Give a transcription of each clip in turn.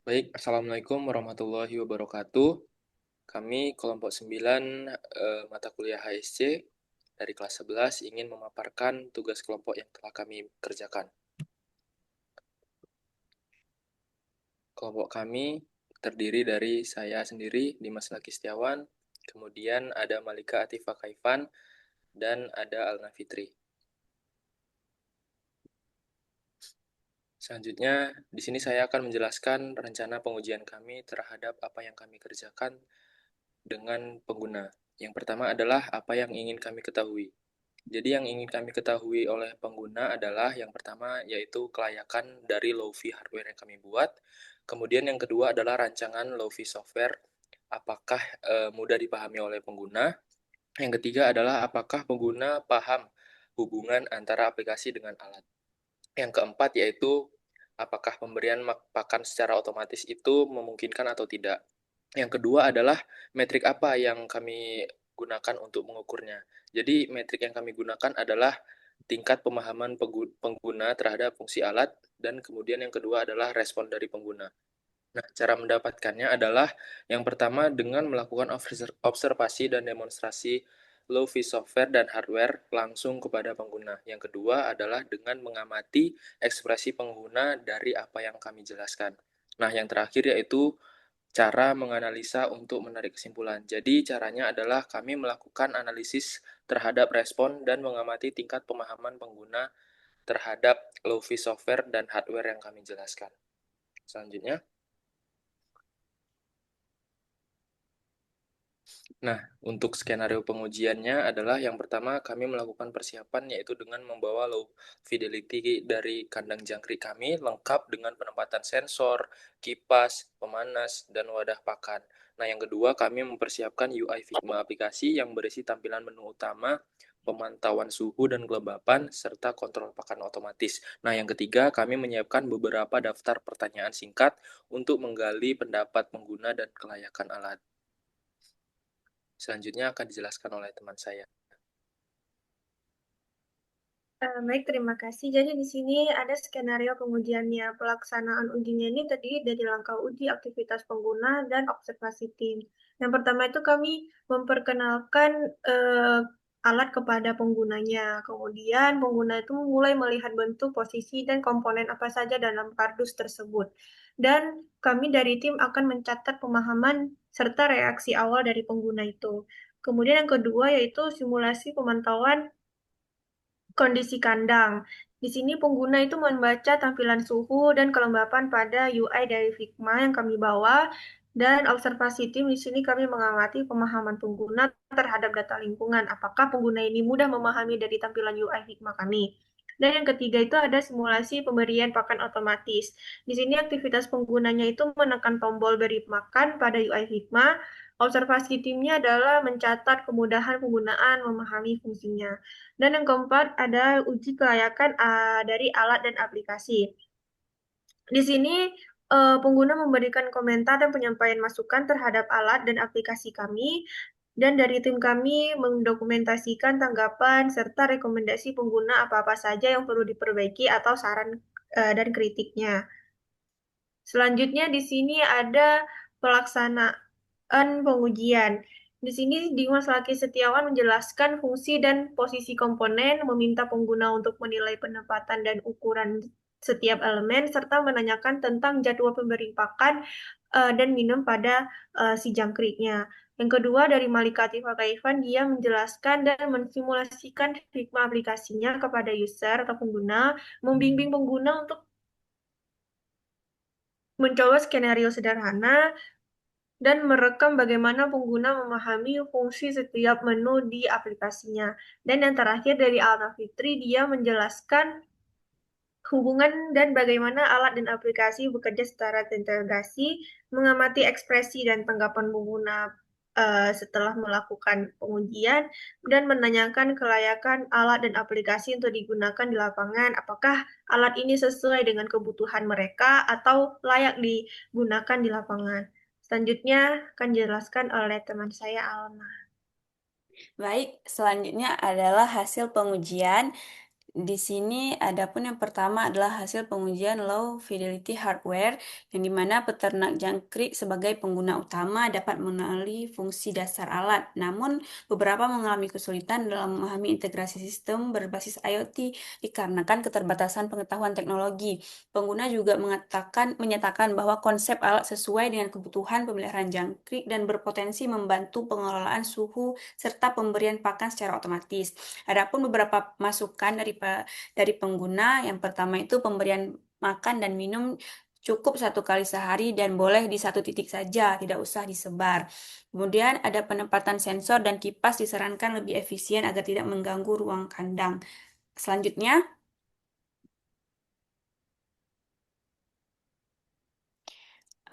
Baik, Assalamualaikum warahmatullahi wabarakatuh. Kami kelompok 9 mata kuliah HSC dari kelas 11 ingin memaparkan tugas kelompok yang telah kami kerjakan. Kelompok kami terdiri dari saya sendiri, Dimas Laki Setiawan, kemudian ada Malika Atifah Kaifan, dan ada Alna Fitri. Selanjutnya, di sini saya akan menjelaskan rencana pengujian kami terhadap apa yang kami kerjakan dengan pengguna. Yang pertama adalah apa yang ingin kami ketahui. Jadi yang ingin kami ketahui oleh pengguna adalah yang pertama yaitu kelayakan dari Lofi hardware yang kami buat. Kemudian yang kedua adalah rancangan Lofi software. Apakah mudah dipahami oleh pengguna? Yang ketiga adalah apakah pengguna paham hubungan antara aplikasi dengan alat. Yang keempat yaitu apakah pemberian pakan secara otomatis itu memungkinkan atau tidak. Yang kedua adalah metrik apa yang kami gunakan untuk mengukurnya. Jadi metrik yang kami gunakan adalah tingkat pemahaman pengguna terhadap fungsi alat, dan kemudian yang kedua adalah respon dari pengguna. Nah, cara mendapatkannya adalah yang pertama dengan melakukan observasi dan demonstrasi Lofi software dan hardware langsung kepada pengguna. Yang kedua adalah dengan mengamati ekspresi pengguna dari apa yang kami jelaskan. Nah, yang terakhir yaitu cara menganalisa untuk menarik kesimpulan. Jadi, caranya adalah kami melakukan analisis terhadap respon dan mengamati tingkat pemahaman pengguna terhadap Lofi software dan hardware yang kami jelaskan. Selanjutnya, nah, untuk skenario pengujiannya adalah yang pertama kami melakukan persiapan yaitu dengan membawa low fidelity dari kandang jangkrik kami lengkap dengan penempatan sensor, kipas, pemanas, dan wadah pakan. Nah, yang kedua kami mempersiapkan UI Figma aplikasi yang berisi tampilan menu utama, pemantauan suhu dan kelembapan, serta kontrol pakan otomatis. Nah, yang ketiga kami menyiapkan beberapa daftar pertanyaan singkat untuk menggali pendapat pengguna dan kelayakan alat. Selanjutnya akan dijelaskan oleh teman saya. Baik, terima kasih. Jadi di sini ada skenario pengujiannya. Pelaksanaan ujinya ini terdiri dari langkah uji, aktivitas pengguna, dan observasi tim. Yang pertama itu kami memperkenalkan alat kepada penggunanya. Kemudian pengguna itu mulai melihat bentuk, posisi, dan komponen apa saja dalam kardus tersebut. Dan kami dari tim akan mencatat pemahaman serta reaksi awal dari pengguna itu. Kemudian yang kedua yaitu simulasi pemantauan kondisi kandang. Di sini pengguna itu membaca tampilan suhu dan kelembapan pada UI dari Figma yang kami bawa, dan observasi tim di sini kami mengamati pemahaman pengguna terhadap data lingkungan. Apakah pengguna ini mudah memahami dari tampilan UI Figma kami? Dan yang ketiga itu ada simulasi pemberian pakan otomatis. Di sini aktivitas penggunanya itu menekan tombol beri makan pada UI Figma. Observasi timnya adalah mencatat kemudahan penggunaan memahami fungsinya. Dan yang keempat ada uji kelayakan dari alat dan aplikasi. Di sini pengguna memberikan komentar dan penyampaian masukan terhadap alat dan aplikasi kami, dan dari tim kami mendokumentasikan tanggapan serta rekomendasi pengguna apa-apa saja yang perlu diperbaiki atau saran dan kritiknya. Selanjutnya di sini ada pelaksanaan pengujian. Di sini Dimas Laki Setiawan menjelaskan fungsi dan posisi komponen, meminta pengguna untuk menilai penempatan dan ukuran setiap elemen, serta menanyakan tentang jadwal pemberi pakan dan minum pada si jangkriknya. Yang kedua dari Malika Atifa Kaifan, dia menjelaskan dan mensimulasikan hikmah aplikasinya kepada user atau pengguna, membimbing pengguna untuk mencoba skenario sederhana, dan merekam bagaimana pengguna memahami fungsi setiap menu di aplikasinya. Dan yang terakhir dari Alna Fitri, dia menjelaskan hubungan dan bagaimana alat dan aplikasi bekerja secara terintegrasi, mengamati ekspresi dan tanggapan pengguna setelah melakukan pengujian, dan menanyakan kelayakan alat dan aplikasi untuk digunakan di lapangan. Apakah alat ini sesuai dengan kebutuhan mereka atau layak digunakan di lapangan? Selanjutnya akan dijelaskan oleh teman saya, Alma. Baik, selanjutnya adalah hasil pengujian. Di sini adapun yang pertama adalah hasil pengujian low fidelity hardware, yang dimana peternak jangkrik sebagai pengguna utama dapat mengenali fungsi dasar alat. Namun beberapa mengalami kesulitan dalam memahami integrasi sistem berbasis IoT dikarenakan keterbatasan pengetahuan teknologi. Pengguna juga menyatakan bahwa konsep alat sesuai dengan kebutuhan pemeliharaan jangkrik dan berpotensi membantu pengelolaan suhu serta pemberian pakan secara otomatis. Adapun beberapa masukan dari pengguna, yang pertama itu pemberian makan dan minum cukup 1 kali sehari dan boleh di satu titik saja, tidak usah disebar. Kemudian ada penempatan sensor dan kipas disarankan lebih efisien agar tidak mengganggu ruang kandang. Selanjutnya,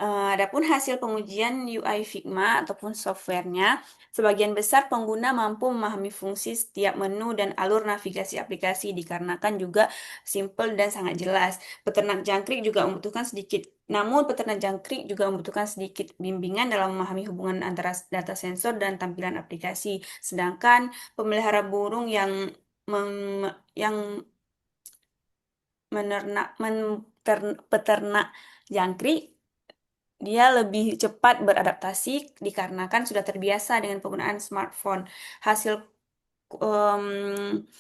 adapun hasil pengujian UI Figma ataupun softwarenya, sebagian besar pengguna mampu memahami fungsi setiap menu dan alur navigasi aplikasi dikarenakan juga simple dan sangat jelas. Namun peternak jangkrik juga membutuhkan sedikit bimbingan dalam memahami hubungan antara data sensor dan tampilan aplikasi. Sedangkan pemelihara burung yang peternak jangkrik, dia lebih cepat beradaptasi dikarenakan sudah terbiasa dengan penggunaan smartphone. Hasil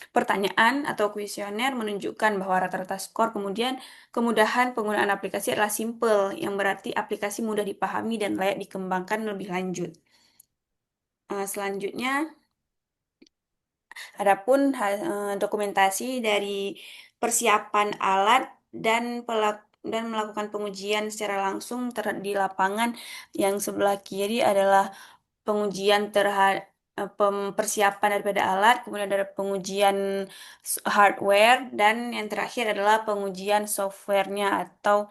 pertanyaan atau kuesioner menunjukkan bahwa rata-rata skor kemudian kemudahan penggunaan aplikasi adalah simple, yang berarti aplikasi mudah dipahami dan layak dikembangkan lebih lanjut. Selanjutnya, adapun dokumentasi dari persiapan alat dan melakukan pengujian secara langsung di lapangan, yang sebelah kiri adalah pengujian terhadap persiapan daripada alat, kemudian ada pengujian hardware, dan yang terakhir adalah pengujian softwarenya atau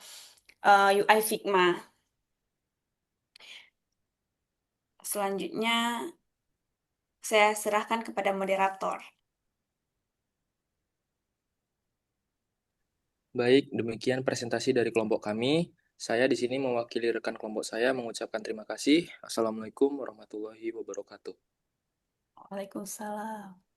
UI Figma. Selanjutnya, saya serahkan kepada moderator. Baik, demikian presentasi dari kelompok kami. Saya di sini mewakili rekan kelompok saya mengucapkan terima kasih. Assalamualaikum warahmatullahi wabarakatuh. Waalaikumsalam.